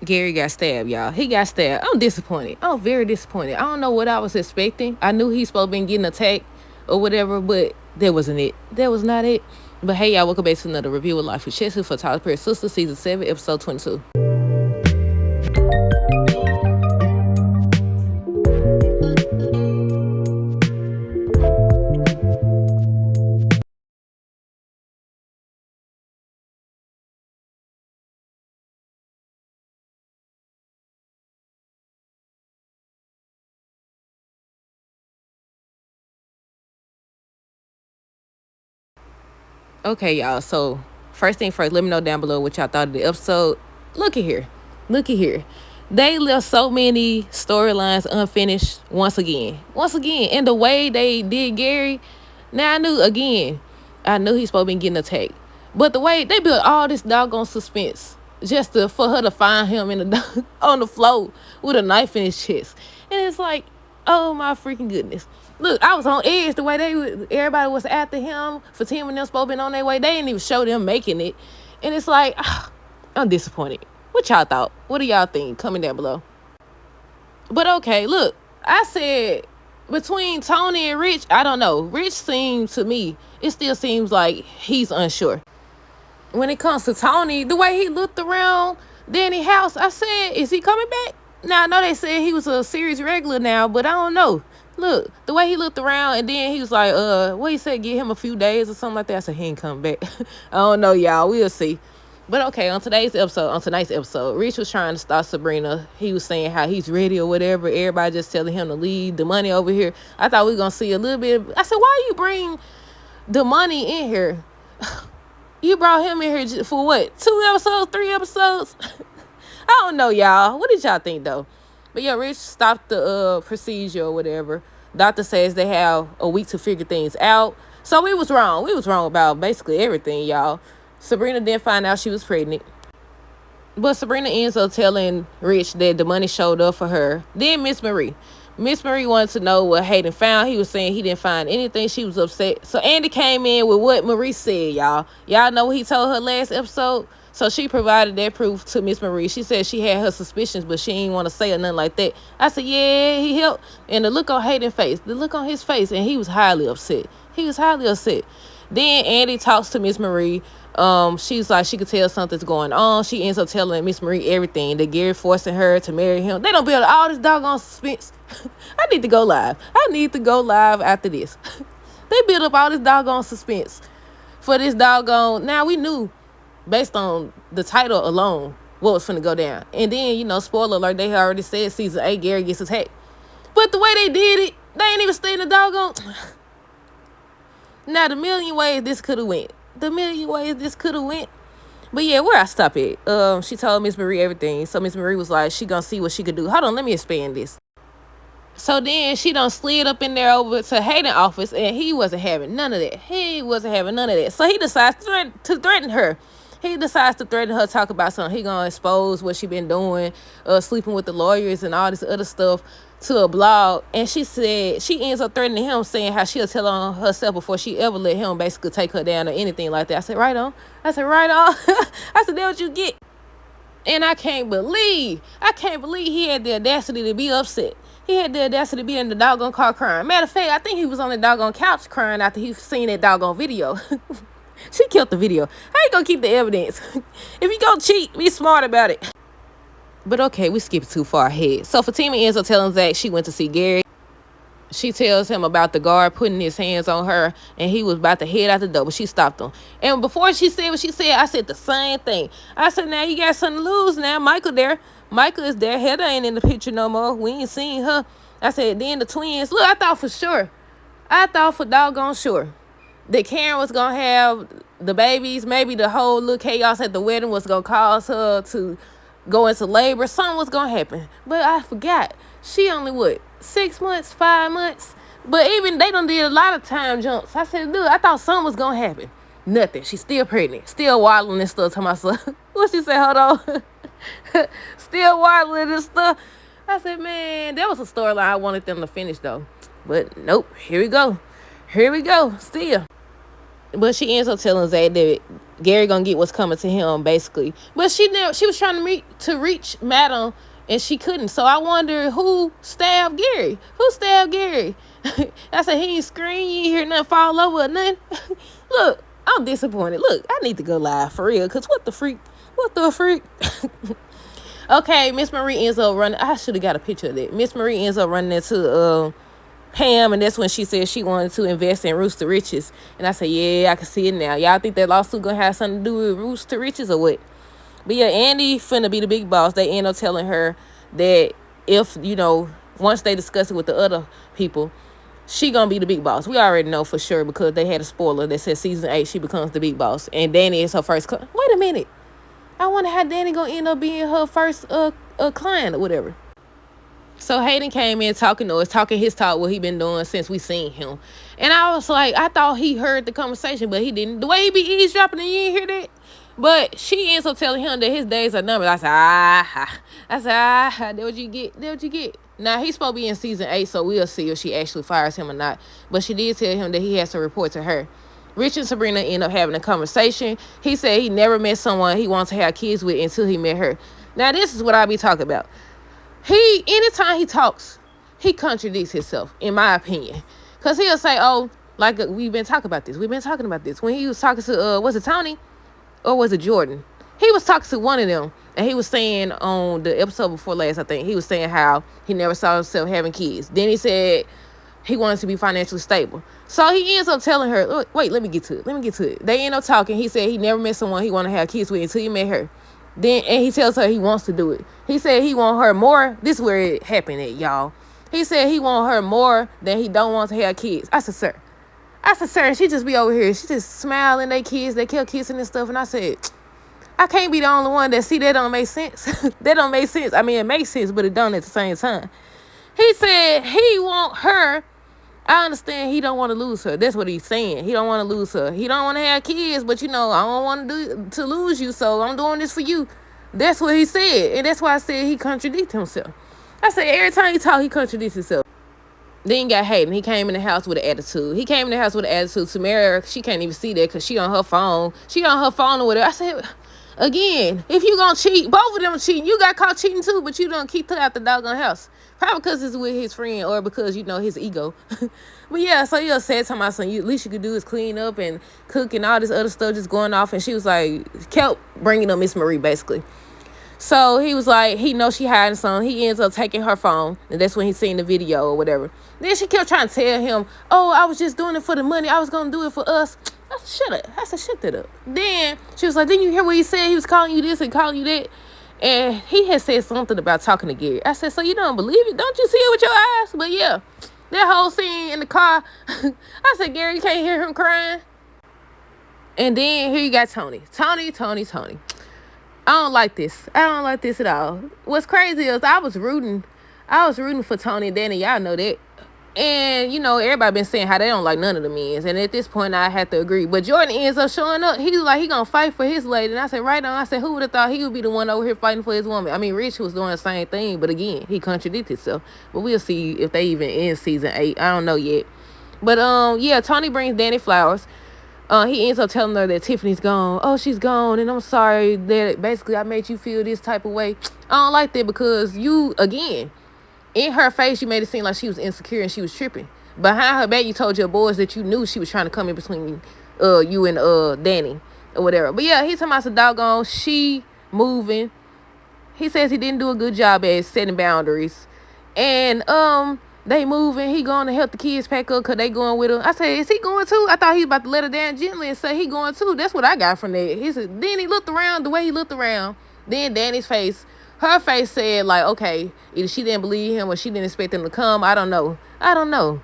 Gary got stabbed, y'all. He got stabbed. I'm disappointed. I'm very disappointed. I don't know what I was expecting. I knew he's supposed to be getting attacked or whatever, but that wasn't it. That was not it. But hey, y'all, welcome back to another review of Life with Chelsea for Tyler Perry Sistas, Season 7, Episode 22. Okay, y'all. So, first thing first, let me know down below what y'all thought of the episode. Look at here. Look at here. They left so many storylines unfinished once again. Once again. And the way they did Gary, now I knew he's supposed to be getting attacked. But the way they built all this doggone suspense just for her to find him on the floor with a knife in his chest. And it's like, oh my freaking goodness. Look, I was on edge the way everybody was after him. Fatima and them supposed to be on their way. They didn't even show them making it. And it's like, I'm disappointed. What y'all thought? What do y'all think? Comment down below. But okay, look, I said between Tony and Rich, I don't know. Rich seems to me, it still seems like he's unsure. When it comes to Tony, the way he looked around Danny's house, I said, is he coming back? Now, I know they said he was a series regular now, but I don't know. Look, the way he looked around, and then he was like, what he said, give him a few days or something like that. I said, he ain't coming back. I don't know, y'all. We'll see. But okay, on tonight's episode, Rich was trying to stop Sabrina. He was saying how he's ready or whatever. Everybody just telling him to leave the money over here. I thought we were going to see a little bit. I said, why you bring the money in here? You brought him in here for what? 2 episodes, 3 episodes? I don't know, y'all. What did y'all think, though? But yeah, Rich stopped the procedure or whatever. Doctor says they have a week to figure things out. So we was wrong. We was wrong about basically everything, y'all. Sabrina didn't find out she was pregnant. But Sabrina ends up telling Rich that the money showed up for her. Then Miss Marie wanted to know what Hayden found. He was saying he didn't find anything. She was upset. So Andy came in with what Marie said, y'all. Y'all know what he told her last episode? So she provided that proof to Miss Marie. She said she had her suspicions, but she didn't want to say or nothing like that. I said, yeah, he helped. And the look on Hayden's face, and he was highly upset. Then Andy talks to Miss Marie. She's like, she could tell something's going on. She ends up telling Miss Marie everything. That Gary forcing her to marry him. They don't build all this doggone suspense. I need to go live after this. They build up all this doggone suspense for this doggone. Now we knew, based on the title alone, what was finna go down. And then, spoiler alert, they already said season 8, Gary gets attacked. But the way they did it, they ain't even stay in the doggone. Now, the million ways this could have went. But yeah, where I stop at? She told Miss Marie everything. So Miss Marie was like, she gonna see what she could do. Hold on, let me expand this. So then she done slid up in there over to Hayden's office, and he wasn't having none of that. So he decides to threaten her. Talk about something. He gonna expose what she been doing, sleeping with the lawyers and all this other stuff to a blog. And she said she ends up threatening him, saying how she'll tell on herself before she ever let him basically take her down or anything like that. I said, right on. I said, that's what you get. And I can't believe he had the audacity to be upset. He had the audacity to be in the doggone car crying. Matter of fact, I think he was on the doggone couch crying after he seen that doggone video. She killed the video. How you gonna keep the evidence? If you gonna cheat, be smart about it. But okay, we skipped too far ahead. So Fatima ends up telling Zach she went to see Gary. She tells him about the guard putting his hands on her, and he was about to head out the door, but she stopped him. And before she said what she said, I said the same thing. I said, now you got something to lose now. Michael is there. Heather ain't in the picture no more. We ain't seen her. I said, then the twins. Look, I thought for doggone sure that Karen was going to have the babies. Maybe the whole little chaos at the wedding was going to cause her to go into labor. Something was going to happen. But I forgot. She only, 6 months, 5 months? But even they done did a lot of time jumps. I said, dude, I thought something was going to happen. Nothing. She's still pregnant. Still waddling and stuff to myself. What she say? Hold on. Still waddling and stuff. I said, man, that was a storyline I wanted them to finish, though. But nope. Here we go. Still. But she ends up telling Zach that Gary gonna get what's coming to him, basically. But she was trying to reach Madam, and she couldn't. So I wonder who stabbed Gary. Who stabbed Gary? I said he ain't scream, you ain't hear nothing fall over or nothing. Look, I'm disappointed. Look, I need to go live for real, cause what the freak? What the freak? Okay, Miss Marie ends up running. I should have got a picture of that. Miss Marie ends up running into Pam, and that's when she said she wanted to invest in Rooster Riches. And I said, yeah, I can see it now. Y'all think that lawsuit gonna have something to do with Rooster Riches or what? But yeah, Andy finna be the big boss. They end up telling her that if, once they discuss it with the other people, she gonna be the big boss. We already know for sure because they had a spoiler that said season 8 she becomes the big boss, and Danny is her first wait a minute, I wonder how Danny gonna end up being her first client or whatever. So Hayden came in talking his talk, what he been doing since we seen him. And I was like, I thought he heard the conversation, but he didn't. The way he be eavesdropping and you ain't hear that. But she ends up telling him that his days are numbered. I said, that what you get. Now, he's supposed to be in season 8, so we'll see if she actually fires him or not. But she did tell him that he has to report to her. Rich and Sabrina end up having a conversation. He said he never met someone he wants to have kids with until he met her. Now, this is what I be talking about. Anytime he talks, he contradicts himself, in my opinion. Because he'll say, like we've been talking about this. When he was talking to, was it Tony? Or was it Jordan? He was talking to one of them. And he was saying on the episode before last, I think, he was saying how he never saw himself having kids. Then he said he wanted to be financially stable. So he ends up telling her, wait, let me get to it. They end up talking. He said he never met someone he wanted to have kids with until he met her. And he tells her he wants to do it. He said he want her more. This is where it happened at, y'all. He said he want her more than he don't want to have kids. I said, sir. And she just be over here. She just smiling. They kids. They kept kissing and stuff. And I said, I can't be the only one that see that don't make sense. That don't make sense. I mean, it makes sense, but it don't at the same time. He said he want her. I understand he don't want to lose her. That's what he's saying. He don't want to lose her. He don't want to have kids, but I don't want to lose you, so I'm doing this for you. That's what he said, and that's why I said he contradicts himself. I said every time he talk, he contradicts himself. Then got Hayden. He came in the house with an attitude. Tamara, she can't even see that because she on her phone. Or whatever. I said, again, if you gonna cheat, both of them cheating. You got caught cheating too, but you don't keep her out the doggone house. Probably because it's with his friend or because, his ego. But yeah, so he said to my son, at least you could do is clean up and cook and all this other stuff just going off. And she was like, kept bringing up Miss Marie, basically. So he was like, he knows she hiding something. He ends up taking her phone. And that's when he seen the video or whatever. Then she kept trying to tell him, I was just doing it for the money. I was going to do it for us. I said, shut up. Shut that up. Then she was like, didn't you hear what he said? He was calling you this and calling you that. And he had said something about talking to Gary. I said, so you don't believe it? Don't you see it with your eyes? But yeah, that whole scene in the car, I said, Gary, you can't hear him crying. And then here you got Tony. Tony. I don't like this at all. What's crazy is I was rooting for Tony and Danny. Y'all know that. And, everybody been saying how they don't like none of the men. And at this point, I had to agree. But Jordan ends up showing up. He was like, he gonna fight for his lady. And I said, right on. I said, who would have thought he would be the one over here fighting for his woman? I mean, Rich was doing the same thing. But again, he contradicted himself. But we'll see if they even end season 8. I don't know yet. But, yeah, Tony brings Danny flowers. He ends up telling her that Tiffany's gone. Oh, she's gone. And I'm sorry that basically I made you feel this type of way. I don't like that because you, again, in her face, you made it seem like she was insecure and she was tripping. Behind her back, you told your boys that you knew she was trying to come in between you and Danny or whatever. But yeah, he's talking about some doggone she moving. He says he didn't do a good job at setting boundaries. And they moving. He going to help the kids pack up because they going with him. I said, is he going too? I thought he was about to let her down gently and say he going too. That's what I got from that. He said, then he looked around the way he looked around. Then Danny's face. Her face said, like, okay, either she didn't believe him or she didn't expect him to come. I don't know.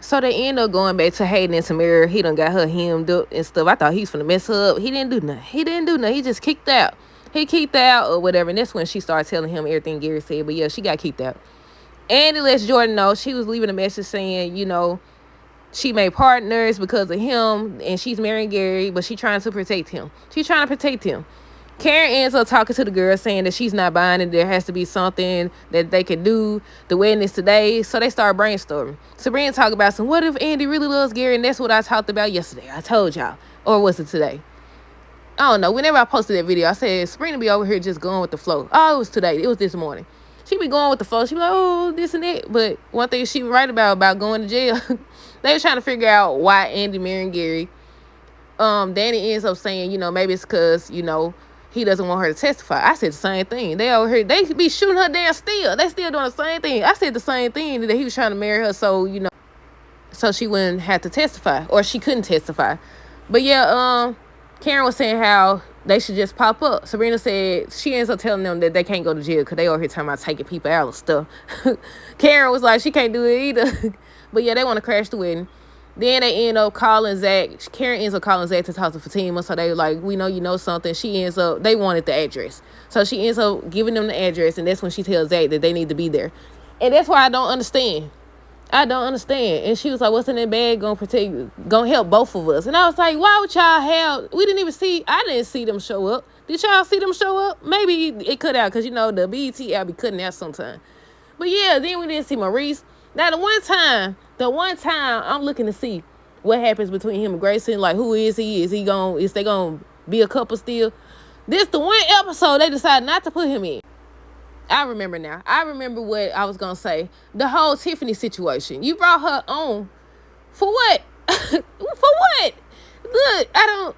So they end up going back to Hayden and Tamara. He done got her hemmed up and stuff. I thought he was finna mess her up. He didn't do nothing. He just kicked out. He kicked out or whatever. And that's when she started telling him everything Gary said. But yeah, she got kicked out. Andy lets Jordan know she was leaving a message saying, she made partners because of him and she's marrying Gary, but she's trying to protect him. Karen ends up talking to the girl saying that she's not buying it. There has to be something that they can do. The wedding is today. So they start brainstorming. Sabrina talk about what if Andy really loves Gary? And that's what I talked about yesterday. I told y'all. Or was it today? I don't know. Whenever I posted that video, I said Sabrina be over here just going with the flow. Oh, it was today. It was this morning. She be going with the flow. She be like, oh, this and that. But one thing she right about going to jail, they was trying to figure out why Andy marrying Gary. Danny ends up saying, maybe it's because, he doesn't want her to testify. I said the same thing. They over here, they be shooting her down still. They still doing the same thing. I said the same thing, that he was trying to marry her so she wouldn't have to testify, or she couldn't testify. But yeah, Karen was saying how they should just pop up. Sabrina said she ends up telling them that they can't go to jail because they over here talking about taking people out and stuff. Karen was like, she can't do it either. But yeah, they want to crash the wedding. Then they end up calling Zach. Karen ends up calling Zach to talk to Fatima. So they were like, we know you know something. They wanted the address. So she ends up giving them the address. And that's when she tells Zach that they need to be there. And that's why I don't understand. And she was like, what's in that bag gonna help both of us? And I was like, why would y'all I didn't see them show up. Did y'all see them show up? Maybe it cut out because, the BET app be cutting out sometime. But yeah, then we didn't see Maurice. Now, the one time I'm looking to see what happens between him and Grayson, like, who is he? Is they gonna be a couple still? This the one episode they decided not to put him in. I remember now. I remember what I was gonna say. The whole Tiffany situation. You brought her on for what? For what? Look, I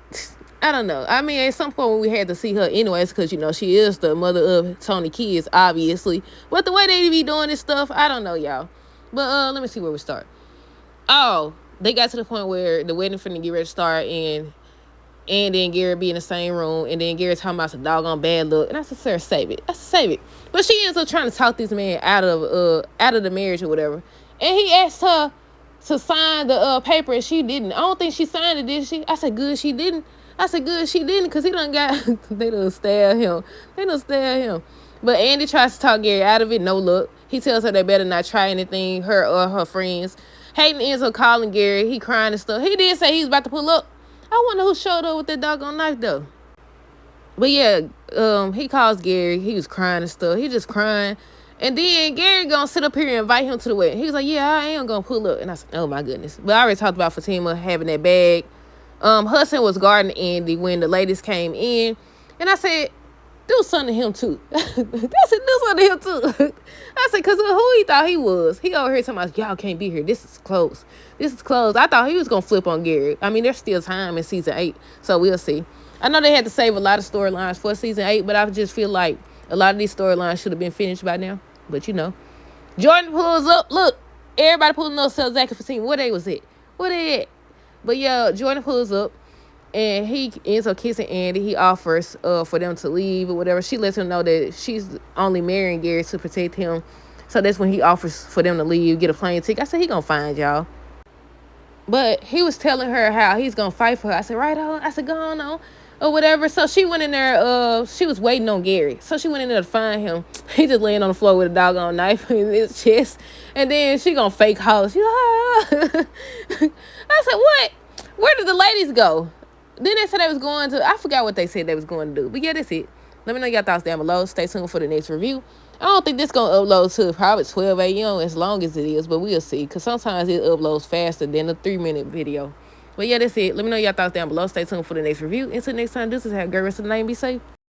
don't know. I mean, at some point we had to see her anyways, because she is the mother of Tony kids, obviously. But the way they be doing this stuff, I don't know, y'all. But let me see where we start. Oh, they got to the point where the wedding finna get ready to start, and then Gary be in the same room, and then Gary talking about some doggone bad look. And I said, Sarah, save it. But she ends up trying to talk this man out of the marriage or whatever. And he asked her to sign the paper, and she didn't. I don't think she signed it, did she? I said, good, she didn't. Because he done got, they done stabbed him. But Andy tries to talk Gary out of it, no look. He tells her they better not try anything, her or her friends. Hayden ends up calling Gary. He crying and stuff. He did say he was about to pull up. I wonder who showed up with that doggone knife, though. But yeah, he calls Gary. He was crying and stuff. He just crying. And then Gary gonna sit up here and invite him to the wedding. He was like, yeah, I am gonna pull up. And I said, oh my goodness. But I already talked about Fatima having that bag. Hudson was guarding Andy when the ladies came in. And I said, do something to him too. I said, do something to him too. I said, because who he thought he was. He over here talking about, y'all can't be here. This is close. I thought he was going to flip on Gary. I mean, there's still time in season 8. So we'll see. I know they had to save a lot of storylines for season 8, but I just feel like a lot of these storylines should have been finished by now. But Jordan pulls up. Look, everybody pulling up so Zach and Fatima. Where they was at? Where they at? But yeah, Jordan pulls up. And he ends up kissing Andy. He offers for them to leave or whatever. She lets him know that she's only marrying Gary to protect him. So that's when he offers for them to leave, get a plane ticket. I said, he gonna find y'all. But he was telling her how he's gonna fight for her. I said, right on. I said, go on, or whatever. So she went in there. She was waiting on Gary. So she went in there to find him. He just laying on the floor with a doggone knife in his chest. And then she gonna fake holler. She I said, what? Where did the ladies go? Then they said they was going to, I forgot what they said they was going to do. But yeah, that's it. Let me know your thoughts down below. Stay tuned for the next review. I don't think this going to upload to probably 12 a.m. as long as it is, but we'll see. Because sometimes it uploads faster than a 3-minute video. But yeah, that's it. Let me know your thoughts down below. Stay tuned for the next review. Until next time, this is have a great rest of the night and be safe.